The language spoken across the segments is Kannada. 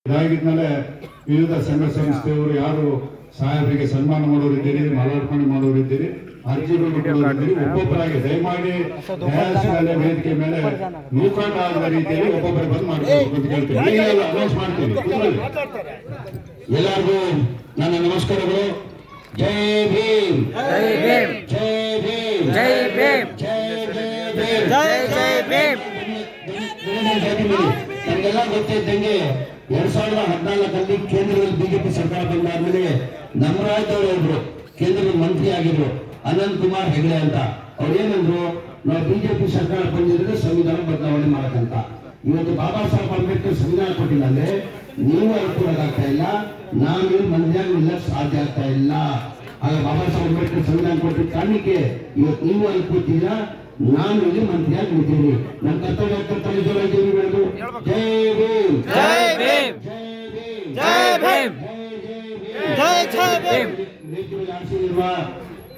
ಇದಾಗಿದ್ಮೇಲೆ ವಿವಿಧ ಸಂಘ ಸಂಸ್ಥೆಯವರು ಯಾರು ಸಾಹೇಬರಿಗೆ ಸನ್ಮಾನ ಮಾಡೋರಿದ್ದೀರಿ, ಮಾಲಾರ್ಪಣೆ ಮಾಡೋರಿದ್ದೀರಿ, ಅರ್ಜಿಗಳು ಕೊಡೋರಿದ್ದೀರಿ, ಒಬ್ಬೊಬ್ಬರಾಗಿ ದಯಮಾಡಿ ನ್ಯಾಯಾಲಯ ವೇದಿಕೆ ಮೇಲೆ ನೂಕಾಟ ಆಗದ ರೀತಿಯಲ್ಲಿ ಒಬ್ಬೊಬ್ಬರು ಬಂದು ಮಾಡಬೇಕು ಅಂತ ಹೇಳ್ತೀವಿ. ಅನೌನ್ಸ್ ಮಾಡ್ತೀವಿ. ಎಲ್ಲರಿಗೂ ನನ್ನ ನಮಸ್ಕಾರಗಳು. ಜೈ ಭೀಮ್, ಜೈ ಭೀಮ್, ಜೈ ಭೀಮ್, ಜೈ ಭೀಮ್, ಜೈ ಜೈ ಭೀಮ್. ನಮಗೆಲ್ಲ ಗೊತ್ತಿದ್ದಂಗೆ 2014 ಕೇಂದ್ರದಲ್ಲಿ ಬಿಜೆಪಿ ಸರ್ಕಾರ ಬಂದಾದ್ಮೇಲೆ ನಮ್ಮ ರಾಜ್ಯದವರು ಒಬ್ರು ಕೇಂದ್ರದ ಮಂತ್ರಿ ಆಗಿದ್ರು, ಅನಂತ್ ಕುಮಾರ್ ಹೆಗಡೆ ಅಂತ. ಅವ್ರು ಏನಂದ್ರು, ನಾವು ಬಿಜೆಪಿ ಸರ್ಕಾರ ಬಂದಿದ್ರೆ ಸಂವಿಧಾನ ಬದಲಾವಣೆ ಮಾಡಕ್ಕಂತ. ಇವತ್ತು ಬಾಬಾ ಸಾಹೇಬ್ ಅಂಬೇಡ್ಕರ್ ಸಂವಿಧಾನ ಕೊಟ್ಟಿಲ್ಲ ಅಂದ್ರೆ ನೀವು ಅನುಕೂಲಕ್ಕಾಗ್ತಾ ಇಲ್ಲ, ನಾವು ಮಂತ್ರಿಯಾಗಿ ನಿಲ್ಲಕ್ಕೆ ಸಾಧ್ಯ ಆಗ್ತಾ ಇಲ್ಲ. ಆಗ ಬಾಬಾ ಸಾಹೇಬ್ ಅಂಬೇಡ್ಕರ್ ಸಂವಿಧಾನ ಕೊಟ್ಟಿದ್ದ ಕಾರಣಕ್ಕೆ ಇವತ್ತು ನೀವು ಅಲ್ಲಿ ಕೂತಿಲ್ಲ, ನಾನು ಇಲ್ಲಿ ಮಂತ್ರಿಯಾಗಿ ನಿಂತೀನಿ. ನನ್ನ ಕರ್ತವ್ಯ ಜೋರಾಗಿ ಬೆಳೆದು ಜೈ ಭೀಮ್, ಜೈ ಭೀಮ್, ಜೈ ಭೀಮ್, ಜೈ ಜೈ ಭೀಮ್.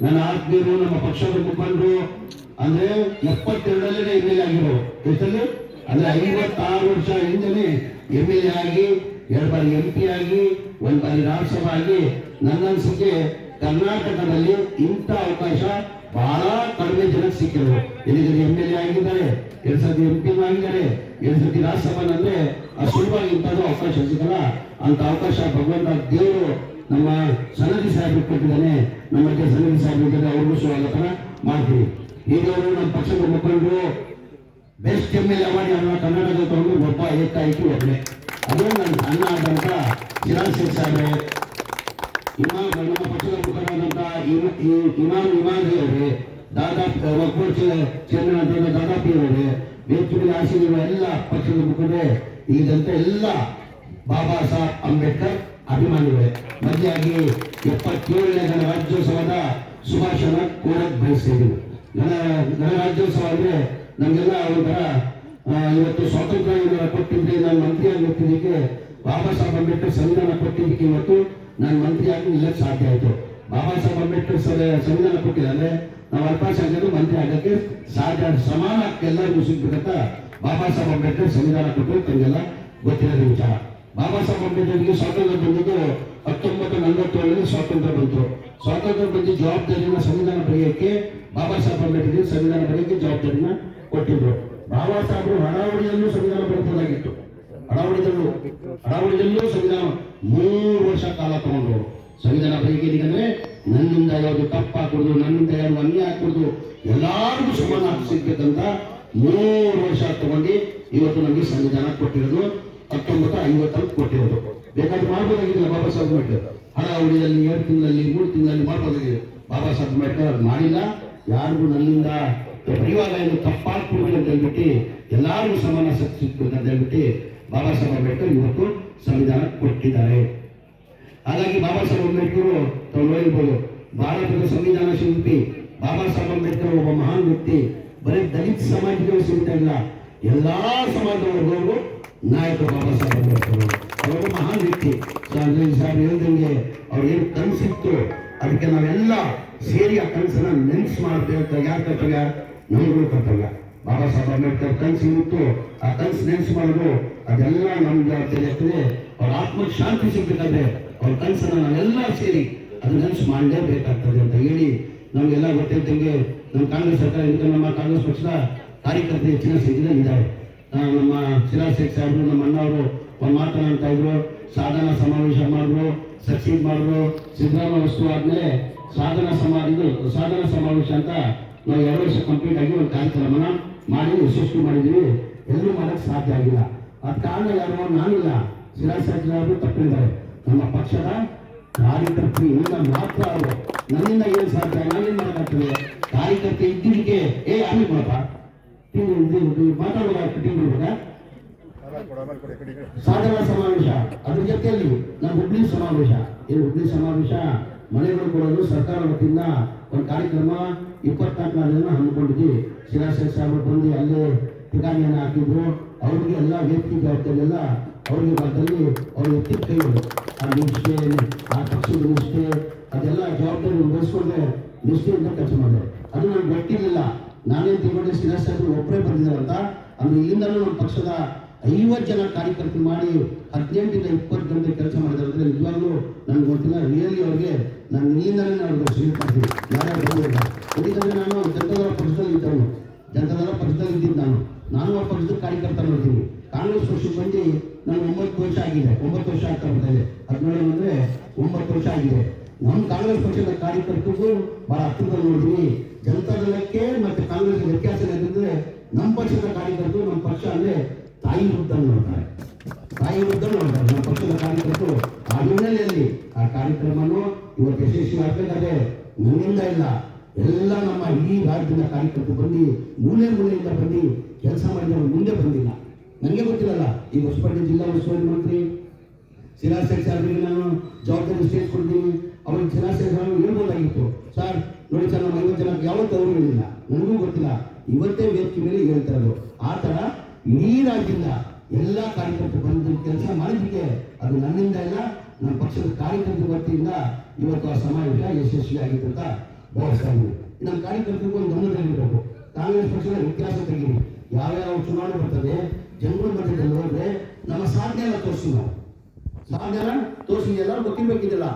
ನನ್ನ ಆತ್ಮೀಯರು, ನಮ್ಮ ಪಕ್ಷದ ಮುಖಂಡರು ಅಂದ್ರೆ 72ರಲ್ಲೇ ಎಂ.ಎಲ್.ಎ ಆಗಿರೋ, ಎಷ್ಟಲ್ಲಿ ಅಂದ್ರೆ 56 ವರ್ಷ ಹಿಂದೆನೆ ಎಂ.ಎಲ್.ಎ ಆಗಿ, 2 ಬಾರಿ MP ಆಗಿ, 1 ಬಾರಿ ರಾಜ್ಯಸಭಾ ಆಗಿ. ನನ್ನ ಅನಿಸಿಕೆ ಕರ್ನಾಟಕದಲ್ಲಿ ಇಂಥ ಅವಕಾಶ ಬಹಳ ಕಡಿಮೆ ಜನಕ್ಕೆ ಸಿಕ್ಕಿದ್ರು. ಎಲ್ಲಿಗೆ ಎಂ.ಎಲ್.ಎ ಆಗಿದ್ದಾರೆ, 2 ಸತಿ MP ಆಗಿದ್ದಾರೆ, 2 ಸತಿ ರಾಜ್ಯಸಭಾ ಅಂದ್ರೆ ಸುಲಭವಾಗಿ ಇಂಥದ್ದು ಅವಕಾಶ ಸಿಗಲ್ಲ. ಅಂತ ಅವಕಾಶ ಭಗವಂತ ದೇವರು ನಮ್ಮ ಸನದಿ ಸಾಹೇಬ್ ಕೊಟ್ಟಿದ್ದಾನೆ. ನಮ್ಮ ಸನದಿ ಸಾಹೇಬ್ ಇದ್ದಾರೆ, ಅವ್ರಿಗೂ ಸ್ವಾಗತ ಮಾಡ್ತೀವಿ. ಹೀಗವರು ನಮ್ಮ ಪಕ್ಷದ ಮುಖಂಡರು ಬೆಸ್ಟ್ ಎಂ.ಎಲ್.ಎ ಅವಾರ್ಡ್ ಅನ್ನ ಕರ್ನಾಟಕದಲ್ಲಿ ತಗೊಂಡು ಒಬ್ಬ ಏಕಾಏಕಿ ಒಬ್ಬನೇ. ಅದು ನನ್ನ ಅಣ್ಣ ಆದಂತ ಚಿರಾಗ್ ಶೇಖ್ ಸಾಹೇಬ್ರೆ, ನಮ್ಮ ಪಕ್ಷದ ಮುಖಂಡರಾದಂತ ಇಮಾಮ್ ಅವರೇ, ದಾದಾಪಿ ವಕ್ಫ್ ಚೇರ್ಮನ್ ಅಂತ ದಾದಾಪಿ ಅವರೇ, ವೇದಿಕೆ ಆಶೀರ್ವಾದ ಎಲ್ಲ ಪಕ್ಷದ ಮುಖಂಡರೇ, ಇಲ್ಲಿದ್ದಂತ ಎಲ್ಲ ಬಾಬಾ ಸಾಹೇಬ್ ಅಂಬೇಡ್ಕರ್ ಅಭಿಮಾನಿಗಳೇ, ಮದುವೆಯಾಗಿ 77ನೇ ಗಣರಾಜ್ಯೋತ್ಸವದ ಶುಭಾಶಯನ ಕೋರಕ್ ಬಯಸಿದ್ದೀವಿ. ಗಣರಾಜ್ಯೋತ್ಸವ ಅಂದ್ರೆ ನಮಗೆಲ್ಲ ಒಂಥರ ಇವತ್ತು ಸ್ವಾತಂತ್ರ್ಯ ಕೊಟ್ಟಿದ್ರೆ, ನಾನು ಮಂತ್ರಿಯಾಗಿ ಗೊತ್ತಿದ್ದಕ್ಕೆ ಬಾಬಾ ಸಾಹೇಬ್ ಅಂಬೇಡ್ಕರ್ ಸಂವಿಧಾನ ಕೊಟ್ಟಿದ್ದಕ್ಕೆ ಇವತ್ತು ನಾನು ಮಂತ್ರಿಯಾಗಿ ನಿಲ್ಲಕ್ಕೆ ಸಾಧ್ಯ ಆಯಿತು. ಬಾಬಾ ಸಾಹೇಬ್ ಅಂಬೇಡ್ಕರ್ ಸಂವಿಧಾನ ಕೊಟ್ಟಿದ್ದಾರೆ, ನಾವು ಅಲ್ಪಸಂಖ್ಯಾತರು ಮಂತ್ರಿ ಆಗಕ್ಕೆ ಸಾಧ್ಯ. ಸಮಾನ ಎಲ್ಲರಿಗೂ ಸಿಗ್ಬೇಕಂತ ಬಾಬಾ ಸಾಹೇಬ್ ಅಂಬೇಡ್ಕರ್ ಸಂವಿಧಾನ ಕೊಟ್ಟು ತಮಗೆಲ್ಲ ಗೊತ್ತಿರೋದ ವಿಚಾರ. ಬಾಬಾ ಸಾಹೇಬ್ ಅಂಬೇಡ್ಕರ್ಗೆ ಸ್ವಾತಂತ್ರ್ಯ ಬಂದಿದ್ದು 1947ರಲ್ಲಿ ಸ್ವಾತಂತ್ರ್ಯ ಬಂತು. ಸ್ವಾತಂತ್ರ್ಯ ಬಂದು ಜವಾಬ್ದಾರಿನ ಸಂವಿಧಾನ ಬರೆಯೋಕ್ಕೆ ಬಾಬಾ ಸಾಹೇಬ್ ಅಂಬೇಡ್ಕರ್ ಸಂವಿಧಾನ ಬರೆಯೋಕ್ಕೆ ಜವಾಬ್ದಾರಿನ ಕೊಟ್ಟಿದ್ರು. ಬಾಬಾ ಸಾಹೇಬರು ಹಡಾವಳಿಯಲ್ಲೂ ಸಂವಿಧಾನ ಬರೆಯಬಹುದಾಗಿತ್ತು. ಹಡಾವಳಿಯಲ್ಲೂ ಸಂವಿಧಾನ 3 ವರ್ಷ ಕಾಲ ತಗೊಂಡ್ರು ಸಂವಿಧಾನ ಬರೆಯೋಕೆ. ನನ್ನಿಂದ ಯಾವುದು ತಪ್ಪಾಕೂಡುದು, ನನ್ನಿಂದ ಯಾರು ಅನ್ಯಾಯ ಹಾಕೂಡುದು, ಎಲ್ಲರಿಗೂ ಸಮಾನ ಹಕ್ಕು ಸಿಗ್ಬೇಕಂತ 3 ವರ್ಷ ತಗೊಂಡು ಇವತ್ತು ನಮಗೆ ಸಂವಿಧಾನ ಕೊಟ್ಟಿರೋದು. 1950 ಕೊಟ್ಟಿರೋದು. ಬೇಕಾದ್ರೆ ಮಾಡ್ಬೋದಾಗಿದ್ದಿಲ್ಲ ಬಾಬಾ ಸಾಹೇಬ್ ಅಂಬೇಡ್ಕರ್. ಹಡಾವಳಿಯಲ್ಲಿ 2 ತಿಂಗಳಲ್ಲಿ 3 ತಿಂಗಳಲ್ಲಿ ಮಾಡ್ಬೋದಾಗಿದೆ. ಬಾಬಾ ಸಾಹೇಬ್ ಅಂಬೇಡ್ಕರ್ ಅದು ಮಾಡಿಲ್ಲ. ಯಾರಿಗೂ ನನ್ನಿಂದ ಪರಿವಾರ ಏನು ತಪ್ಪಾಗ್ಬಿಡುದು ಅಂತ ಹೇಳ್ಬಿಟ್ಟು, ಎಲ್ಲರಿಗೂ ಸಮಾನ ಶಕ್ತಿ ಸಿಗ್ಬೇಕು ಅಂತ ಹೇಳ್ಬಿಟ್ಟು ಬಾಬಾ ಸಾಹೇಬ್ ಅಂಬೇಡ್ಕರ್ ಇವತ್ತು ಸಂವಿಧಾನ ಕೊಟ್ಟಿದ್ದಾರೆ. ಹಾಗಾಗಿ ಬಾಬಾ ಸಾಹೇಬ್ ಅಂಬೇಡ್ಕರ್ ತಾವು ನೋಡಿರ್ಬೋದು, ಭಾರತದ ಸಂವಿಧಾನ ಶಿಲ್ಪಿ ಬಾಬಾ ಸಾಹೇಬ್ ಅಂಬೇಡ್ಕರ್ ಒಬ್ಬ ಮಹಾನ್ ವ್ಯಕ್ತಿ. ಬರೀ ದಲಿತ ಸಮಾಜಕ್ಕೆ ಸೀಮಿತ ಇಲ್ಲ, ಎಲ್ಲಾ ಸಮಾಜದವರೆಗೂ ನಾಯಕ ಬಾಬಾ ಸಾಹೇಬ್ ಅಂಬೇಡ್ಕರ್ ಅವರು ಮಹಾನ್ ವ್ಯಕ್ತಿ. ಸಾಹೇಬ್ ಹೇಳ್ದಂಗೆ ಅವ್ರು ಏನು ಕನಸಿತ್ತು, ಅದಕ್ಕೆ ನಾವೆಲ್ಲ ಸೇರಿ ಆ ಕನಸನ್ನ ನೆನ್ಸ್ ಮಾಡ್ಬೇಕು. ಯಾರ ಕರ್ತವ್ಯ? ನಮಗೂ ಕರ್ತವ್ಯ. ಬಾಬಾ ಸಾಹೇಬ್ ಅಂಬೇಡ್ಕರ್ ಕನಸು ಇತ್ತು, ಆ ಕನಸು ನೆನ್ಸ್ ಮಾಡೋದು ಅದೆಲ್ಲ ನಮ್ಮ ಜವಾಬ್ದಾರಿ ಆಗ್ತದೆ. ಅವ್ರ ಆತ್ಮಕ್ಕೆ ಶಾಂತಿ ಸಿಗ್ಬೇಕಾದ್ರೆ ಅವ್ರ ಕನಸನ್ನ ನಾವೆಲ್ಲ ಸೇರಿ ಅದು ನೆನ್ಸ್ ಮಾಡಲೇಬೇಕಾಗ್ತದೆ ಅಂತ ಹೇಳಿ, ನಮಗೆಲ್ಲ ಗೊತ್ತಿದ್ದಂಗೆ ನಮ್ಮ ಕಾಂಗ್ರೆಸ್ ಸರ್ಕಾರ ನಮ್ಮ ಕಾಂಗ್ರೆಸ್ ಪಕ್ಷದ ಕಾರ್ಯಕರ್ತರು ಹೆಚ್ಚಿನ ಸಂಖ್ಯೆಯಲ್ಲಿ ಇದ್ದಾರೆ. ನಮ್ಮ ಚಿರಾಗ್ ಶೇಖ್ ಸಾಹೇಬರು, ನಮ್ಮ ಅಣ್ಣವರು ಒಂದು ಮಾತನಾಡ್ತಾ ಇದ್ರು, ಸಾಧನಾ ಸಮಾವೇಶ ಮಾಡಿದ್ರು, ಸಕ್ಸೀಡ್ ಮಾಡಿದ್ರು. ಸಿದ್ದರಾಮಯ್ಯ ವಸ್ತು ಆದ್ಮೇಲೆ ಸಾಧನಾ ಸಮಾವೇಶ ಅಂತ ನಾವು 2 ವರ್ಷ ಕಂಪ್ಲೀಟ್ ಆಗಿ ಒಂದು ಕಾರ್ಯಕ್ರಮನ ಮಾಡಿ ಯಶಸ್ವಿ ಮಾಡಿದ್ವಿ. ಎಲ್ಲರೂ ಮಾಡಕ್ಕೆ ಸಾಧ್ಯ ಆಗಿಲ್ಲ. ಅದ್ ಕಾರಣ ಯಾರು? ನಾನಿಲ್ಲ, ಚಿರಾಗ್ ಶೇಖ್ ಸಾಹೇಬರು ತಪ್ಪಿದ್ದಾರೆ. ನಮ್ಮ ಪಕ್ಷದ ಕಾರ್ಯಕರ್ತರಿಂದ ಮಾತ್ರ ಅವರು. ನನ್ನಿಂದ ಏನು ಸಾಧ್ಯ? ನಾನೇನ್ ಮಾಡಕ್ಕಾಗ್ತದೆ? ಕಾರ್ಯಕರ್ತೆ ಇದ್ದಿದ್ದಕ್ಕೆ ಆಮೇಲೆ ಮಾತಾಡುವಾಗ ಸಾಧನಾ ಸಮಾವೇಶ, ಅದ್ರ ಜೊತೆಯಲ್ಲಿ ನಮ್ಮ ಹುಬ್ಳಿ ಸಮಾವೇಶ. ಹುಬ್ಳಿ ಸಮಾವೇಶ ಮನೆಗಳು ಕೊಡೋದು ಸರ್ಕಾರ ವತಿಯಿಂದ ಒಂದು ಕಾರ್ಯಕ್ರಮ 24 ಹಮ್ಮಿಕೊಂಡಿದ್ವಿ. ಚಿರಾಗ್ ಶೇಖ್ ಸಾಹೇಬರು ಬಂದು ಅಲ್ಲೇ ಠಿಕಾಣಿಯನ್ನು ಹಾಕಿದ್ರು. ಅವ್ರಿಗೆ ಎಲ್ಲ ವೇದಿಕೆ ಜವಾಬ್ದಾರಿ ಎಲ್ಲ ಅವ್ರಿಗೆ ಬದ್ದಲ್ಲಿ ಅವ್ರು ಎತ್ತಿದ ಕೈಗಳು, ಆ ನಿಷ್ಠೆ, ಆ ಪಕ್ಷದ ನಿಷ್ಠೆ, ಅದೆಲ್ಲ ಜವಾಬ್ದಾರಿ ವಹಿಸ್ಕೊಂಡ್ರೆ ನಿಷ್ಠೆಯಿಂದ ಕೆಲಸ ಮಾಡಿದೆ. ಅದು ನನಗೆ ಗೊತ್ತಿರಲಿಲ್ಲ. ನಾನೇನು ತಿಳ್ಕೊಂಡೆ ಚಿರಾಗ್ ಸಾಹೇಬರು ಒಬ್ಬರೇ ಬಂದಿದ್ದಾರಂತ. ಅಂದ್ರೆ ಇಲ್ಲಿಂದಲೂ ನಮ್ಮ ಪಕ್ಷದ 50 ಜನ ಕಾರ್ಯಕರ್ತರು ಮಾಡಿ 18 ಇಂದ 20 ಗಂಟೆ ಕೆಲಸ ಮಾಡಿದ್ರೆ ಅಂದರೆ ನಿಜವಾಗ್ಲೂ ನನಗೆ ಗೊತ್ತಿಲ್ಲ. ರಿಯಲಿ ಅವ್ರಿಗೆ ನಾನು ಇಲ್ಲಿಂದಲೇ ಅವ್ರಿಗೆ ಸ್ವೀಕರಿಸ್ತೀನಿ. ಯಾರ್ಯಾರು ಬಂದಿಲ್ಲ ಯಾಕಂದರೆ ನಾನು ಜನತಾದಳ ಪಕ್ಷದಲ್ಲಿ ಇದ್ದವನು, ಜನತಾದಳ ಪಕ್ಷದಲ್ಲಿ ಇದ್ದಿದ್ದು ನಾನು ಆ ಪಕ್ಷದ ಕಾರ್ಯಕರ್ತ ನೋಡ್ತೀನಿ. ಕಾಂಗ್ರೆಸ್ ಪಕ್ಷಕ್ಕೆ ಬಂದು ನಾನು 9 ವರ್ಷ ಆಗಿದೆ, 9 ವರ್ಷ ಆಗ್ತಾ ಬರ್ತಾ ಇದೆ. 17 ಅಂದರೆ 9 ವರ್ಷ ಆಗಿದೆ. ನಮ್ಮ ಕಾಂಗ್ರೆಸ್ ಪಕ್ಷದ ಕಾರ್ಯಕರ್ತರಿಗೂ ಬಹಳ ಹತ್ತಿರದಲ್ಲಿ ನೋಡ್ತೀನಿ. ಜನತಾದಳಕ್ಕೆ ಮತ್ತು ಕಾಂಗ್ರೆಸ್ಗೆ ವ್ಯತ್ಯಾಸ ಏನಂತಂದ್ರೆ ನಮ್ಮ ಪಕ್ಷದ ಕಾರ್ಯಕರ್ತರು ನಮ್ಮ ಪಕ್ಷ ಅಂದರೆ ತಾಯಿ ವೃದ್ಧ ನೋಡ್ತಾರೆ, ತಾಯಿ ವೃದ್ಧ ನೋಡ್ತಾರೆ. ನಮ್ಮ ಪಕ್ಷದ ಕಾರ್ಯಕರ್ತರು ಆ ಹಿನ್ನೆಲೆಯಲ್ಲಿ ಆ ಕಾರ್ಯಕ್ರಮವನ್ನು ಇವತ್ತು ಯಶಸ್ವಿ ಆಗಬೇಕಾದ್ರೆ ನನ್ನಿಂದ ಇಲ್ಲ, ಎಲ್ಲ ನಮ್ಮ ಇಡೀ ರಾಜ್ಯದ ಕಾರ್ಯಕರ್ತರು ಬಂದು ಮೂಲೆಯಿಂದ ಬಂದು ಕೆಲಸ ಮಾಡಿದವರು ಮುಂದೆ ಬಂದಿಲ್ಲ. ನನಗೆ ಗೊತ್ತಿಲ್ಲಲ್ಲ, ಈ ಹೊಸಪೇಟೆ ಜಿಲ್ಲಾ ಉಸ್ತುವಾರಿ ಮಂತ್ರಿ ಶಿಲಾಶೇಖರ್ ಸಾಹೇಬರಿಗೆ ನಾನು ಜವಾಬ್ದಾರಿ ಸ್ಟೇಜ್ ಕೊಡ್ತೀನಿ. ಅವ್ರಿಗೆ ಶಿಲಾಶೇಖರ್ ಸಾಹೇಬ್ ಹೇಳ್ಬೋದಾಗಿತ್ತು, ಸರ್ ನೋಡಿ ಸರ್ ನಮ್ಮ 50 ಜನಕ್ಕೆ ಯಾವತ್ತೂ ಅವರು ಹೇಳಿಲ್ಲ, ನನಗೂ ಗೊತ್ತಿಲ್ಲ, ಇವತ್ತೇ ವೇದಿಕೆ ಮೇಲೆ ಹೇಳ್ತಾ ಇರೋದು. ಆ ಥರ ಇಡೀ ರಾಜ್ಯದಿಂದ ಎಲ್ಲ ಕಾರ್ಯಕರ್ತರು ಬಂದು ಕೆಲಸ ಮಾಡಿದ್ದಕ್ಕೆ ಅದು ನನ್ನಿಂದ ಇಲ್ಲ, ನಮ್ಮ ಪಕ್ಷದ ಕಾರ್ಯಕರ್ತರ ವತಿಯಿಂದ ಇವತ್ತು ಆ ಸಮಾವೇಶ ಯಶಸ್ವಿಯಾಗಿತ್ತು ಅಂತ ಭಾವಿಸ್ತಾ ಇದ್ದೀವಿ. ನಮ್ಮ ಕಾರ್ಯಕರ್ತರಿಗೂ ಒಂದು ಗಮನದಲ್ಲಿರಬೇಕು. ಕಾಂಗ್ರೆಸ್ ಪಕ್ಷದ ವ್ಯತ್ಯಾಸ ತೆಗೀರಿ. ಯಾವ್ಯಾವ ಚುನಾವಣೆ ಬರ್ತದೆ ಜನಗಳ ಮಧ್ಯದಲ್ಲಿ ಹೋದ್ರೆ ನಮ್ಮ ಸಾಧನೆ ಎಲ್ಲ ತೋರಿಸಿ, ನಾವು ಸಾಧನೆ ಎಲ್ಲ ತೋರಿಸಿ ಎಲ್ಲರೂ ಗೊತ್ತಿರ್ಬೇಕಿದೆಲ್ಲ,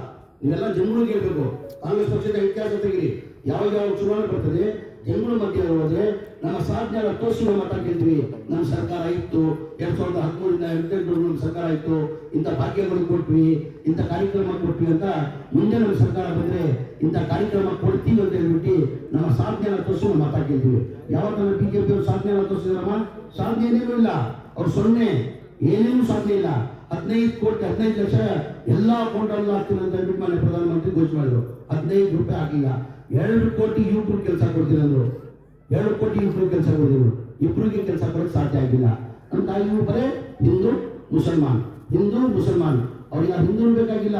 ನೀವೆಲ್ಲ ಜನಗಳಿಗೆ ಹೇಳ್ಬೇಕು. ಕಾಂಗ್ರೆಸ್ ಪಕ್ಷದ ವ್ಯತ್ಯಾಸ ತೆಗೀರಿ. ಯಾವ ಚುನಾವಣೆ ಬರ್ತದೆ ಜನಗಳ ಮಧ್ಯೆ ಹೋದ್ರೆ ನಮ್ಮ ಸಾಧನೆ ಎಲ್ಲ ತೋರಿಸಿ ನಾವು ಮತ ಕೇಳ್ತೀವಿ. ನಮ್ಮ ಸರ್ಕಾರ ಇತ್ತು 2013 ಇಂದ 2018 ನಮ್ಮ ಸರ್ಕಾರ ಇತ್ತು, ಇಂಥ ಭಾಗ್ಯಗಳು ಕೊಟ್ವಿ, ಇಂಥ ಕಾರ್ಯಕ್ರಮ ಕೊಟ್ವಿ ಅಂತ ಮುಂದೆ ನಮ್ಮ ಸರ್ಕಾರ ಬಂದ್ರೆ ಇಂಥ ಕಾರ್ಯಕ್ರಮ ಕೊಡ್ತೀವಿ ಅಂತ ಹೇಳ್ಬಿಟ್ಟು ನಮ್ಮ ಸಾಧನೆ ಎಲ್ಲ ತೋರಿಸಿ ನಾವು ಮತ ಕೇಳ್ತೀವಿ. ಯಾವಾಗ ನಮ್ಮ ಬಿಜೆಪಿ ಅವರು ಸಾಧನೆ ಎಲ್ಲ ತೋರಿಸಿದ್ರಮ್ಮ, ಸಾಧನೆ ಏನೇನೂ ಇಲ್ಲ, ಅವ್ರು ಸೊನ್ನೆ, ಏನೇನೂ ಸಾಧನೆ ಇಲ್ಲ. 15 ಲಕ್ಷ ಎಲ್ಲ ಅಕೌಂಟಲ್ಲಿ ಹಾಕ್ತೀನಿ ಅಂತ ಹೇಳ್ಬಿಟ್ಟು ಮಾನ್ಯ ಪ್ರಧಾನಮಂತ್ರಿ ಘೋಷಣೆ ಮಾಡಿದ್ರು. 15 ರೂಪಾಯಿ ಹಾಕಿಲ್ಲ. 2 ಕೋಟಿ ಯುವಕರು ಕೆಲಸ ಕೊಡ್ತೀನಿ ಅಂದರು. 2 ಕೋಟಿ ಯುವಕರು ಕೆಲಸ ಕೊಡ್ತಿದ್ರು. ಇಬ್ಬರಿಗೆ ಕೆಲಸ ಕೊಡೋಕ್ಕೆ ಸಾಧ್ಯ ಆಗಿಲ್ಲ. ನಮ್ಮ ತಾಯಿ ಬರೇ ಹಿಂದೂ ಮುಸಲ್ಮಾನ್, ಹಿಂದೂ ಮುಸಲ್ಮಾನ್. ಅವ್ರಿಗೆ ಹಿಂದೂ ಬೇಕಾಗಿಲ್ಲ,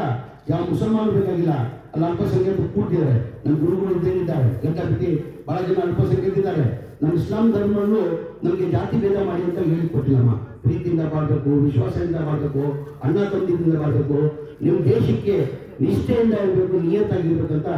ಯಾವ ಮುಸಲ್ಮಾನ್ ಬೇಕಾಗಿಲ್ಲ. ಅಲ್ಲಿ ಅಲ್ಪಸಂಖ್ಯಾತರು ಕೂಡ್ತಿದ್ದಾರೆ. ನಮ್ಮ ಗುರುಗಳು ಹೇಳಿದ್ದಾರೆ, ಗಂಟಾ ಬಿಟ್ಟು ಬಹಳ ಜನ ಅಲ್ಪಸಂಖ್ಯಾತಿದ್ದಾರೆ. ನಮ್ಮ ಇಸ್ಲಾಂ ಧರ್ಮವನ್ನು ನಮಗೆ ಜಾತಿ ಭೇದ ಮಾಡಿ ಅಂತ ಹೇಳಿಕೊಟ್ಟಿಲ್ಲಮ್ಮ. ಪ್ರೀತಿಯಿಂದ ಮಾಡಬೇಕು, ವಿಶ್ವಾಸದಿಂದ ಮಾಡಬೇಕು, ಅಣ್ಣ ತಂದಿಯಿಂದ ಮಾಡಬೇಕು, ನಿಮ್ಮ ದೇಶಕ್ಕೆ ನಿಷ್ಠೆಯಿಂದ ಇರಬೇಕು, ನಿಯತ್ತಾಗಿರ್ಬೇಕಂತ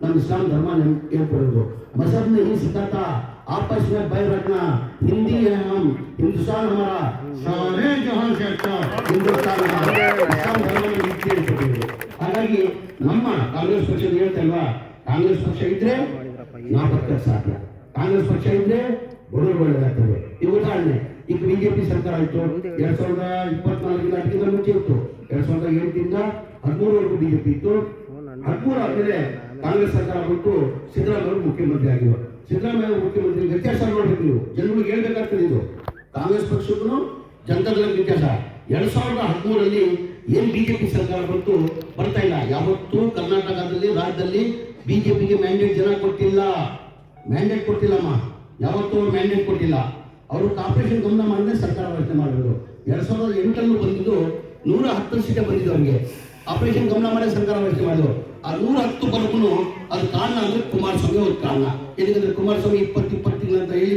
ನಮ್ಮ ಇಸ್ಲಾಂ ಧರ್ಮ ಹೇಳ್ಕೊಡೋದು. ಮಸಬ್ ನೇ ಸಿಖಾತಾ आपस में बैर रखना, हिंदी है हम, हिंदुस्तान हमारा सारे जहां से अच्छा हिंदुस्तान इस्लाम ಧರ್ಮ ನಿಷ್ಠೆ ಹೇಳ್ಕೊಟ್ಟಿದ್ರು. ಹಾಗಾಗಿ ನಮ್ಮ ಕಾಂಗ್ರೆಸ್ ಪಕ್ಷದ ಹೇಳ್ತಲ್ವಾ, ಕಾಂಗ್ರೆಸ್ ಪಕ್ಷ ಇದ್ರೆ ನಾವು ಬದುಕಕ್ಕೆ ಸಾಧ್ಯ, ಕಾಂಗ್ರೆಸ್ ಪಕ್ಷ ಇದ್ರೆ ಬಡವರು ಒಳ್ಳೆದಾಗ್ತದೆ. ಈ ಉದಾಹರಣೆ, ಈಗ ಬಿಜೆಪಿ ಸರ್ಕಾರ ಆಯ್ತು 2024 ಅದಕ್ಕಿಂತ ಮುಂಚೆ ಇತ್ತು. 2008 13ವರೆಗೂ ಬಿಜೆಪಿ ಇತ್ತು. 13 ಆದ್ಮೇಲೆ ಕಾಂಗ್ರೆಸ್ ಸರ್ಕಾರ ಬಂತು, ಸಿದ್ದರಾಮಯ್ಯ ಅವರು ಮುಖ್ಯಮಂತ್ರಿ ಆಗಿವರು. ಸಿದ್ದರಾಮಯ್ಯ ಅವರು ಮುಖ್ಯಮಂತ್ರಿ ವ್ಯತ್ಯಾಸ ನೋಡ್ಬೇಕು ನೀವು, ಜನಗಳಿಗೆ ಹೇಳ್ಬೇಕಾಗ್ತದೆ. ಇದು ಕಾಂಗ್ರೆಸ್ ಪಕ್ಷಕ್ಕೂ ಜನತಾದಳ ವ್ಯತ್ಯಾಸ. 2013 ಏನ್ ಬಿಜೆಪಿ ಸರ್ಕಾರ ಬಂತು, ಬರ್ತಾ ಇಲ್ಲ. ಯಾವತ್ತೂ ಕರ್ನಾಟಕದಲ್ಲಿ ರಾಜ್ಯದಲ್ಲಿ ಬಿಜೆಪಿಗೆ ಮ್ಯಾಂಡೇಟ್ ಜನ ಕೊಟ್ಟಿಲ್ಲ, ಮ್ಯಾಂಡೇಟ್ ಕೊಟ್ಟಿಲ್ಲಮ್ಮ, ಯಾವತ್ತೂ ಅವ್ರು ಮ್ಯಾಂಡೇಟ್ ಕೊಟ್ಟಿಲ್ಲ. ಅವರು ಕಾರ್ಪೊರೇಷನ್ ಗಮನ ಮಾಡಿದ್ರೆ ಸರ್ಕಾರ ರಚನೆ ಮಾಡಿರೋದು. 2008 ಬಂದಿದ್ದು 110 ಸೀಟೇ ಬಂದಿದ್ದು ಅವರಿಗೆ. ಆಪರೇಷನ್ ಗಮನ ಮಾಡಿ ಸರ್ಕಾರ ರಚನೆ ಮಾಡಿದ್ರು. ಆ 110 ಬರೋಕ್ಕೂ ಅದು ಕಾರಣ ಅಂದ್ರೆ ಕುಮಾರಸ್ವಾಮಿ ಅವ್ರ ಕಾರಣ. ಯಾಕಂದ್ರೆ ಕುಮಾರಸ್ವಾಮಿ 20 ತಿಂಗಳು ಅಂತ ಹೇಳಿ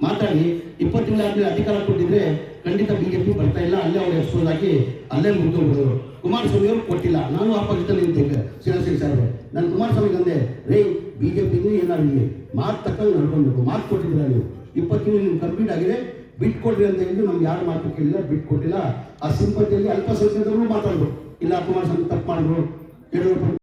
ಮಾತಾಡಿ 20 ತಿಂಗಳಾದ್ಮೇಲೆ ಅಧಿಕಾರ ಕೊಟ್ಟಿದ್ರೆ ಖಂಡಿತ ಬಿಜೆಪಿ ಬರ್ತಾ ಇಲ್ಲ. ಅಲ್ಲೇ ಅವ್ರು ಎಕ್ಸ್ಪೋಸ್ ಆಗಿ ಅಲ್ಲೇ ಮುಗಿದೋಗ್ಬಿಡೋರು. ಕುಮಾರಸ್ವಾಮಿ ಅವರು ಕೊಟ್ಟಿಲ್ಲ. ನಾನು ಆ ಪಕ್ಷದಲ್ಲಿ ನಿಂತಿದ್ದೆ, ಶಿವಸೇನೆ ಸಾಹೇಬ್ರೆ. ನಾನು ಕುಮಾರಸ್ವಾಮಿಗೆ ಅಂದೆ, ರೇ ಬಿಜೆಪಿಗೂ ಏನಾಗಿದೆ ಮಾತು ತಕ್ಕಂಗೆ ನಡ್ಕೊಳ್ಬೇಕು, ಮಾತು ಕೊಟ್ಟಿದ್ರೆ ನೀವು 20 ತಿಂಗಳು ನಿಮ್ಗೆ ಕಂಪ್ಲೀಟ್ ಆಗಿದೆ, ಬಿಟ್ಕೊಡ್ರಿ ಅಂತ ಹೇಳಿದ್ರು. ನಮ್ಗೆ ಯಾರು ಮಾತು ಕೇಳಿಲ್ಲ, ಬಿಟ್ಕೊಟ್ಟಿಲ್ಲ. ಆ ಸಿಂಪತಿಯಲ್ಲಿ ಅಲ್ಪಸಂಖ್ಯಾತರು ಮಾತಾಡಿದ್ರು, ಇಲ್ಲ ಕುಮಾರಸ್ವಾಮಿ ತಪ್ಪು ಮಾಡಿದ್ರು, ಯಡಿಯೂರಪ್ಪ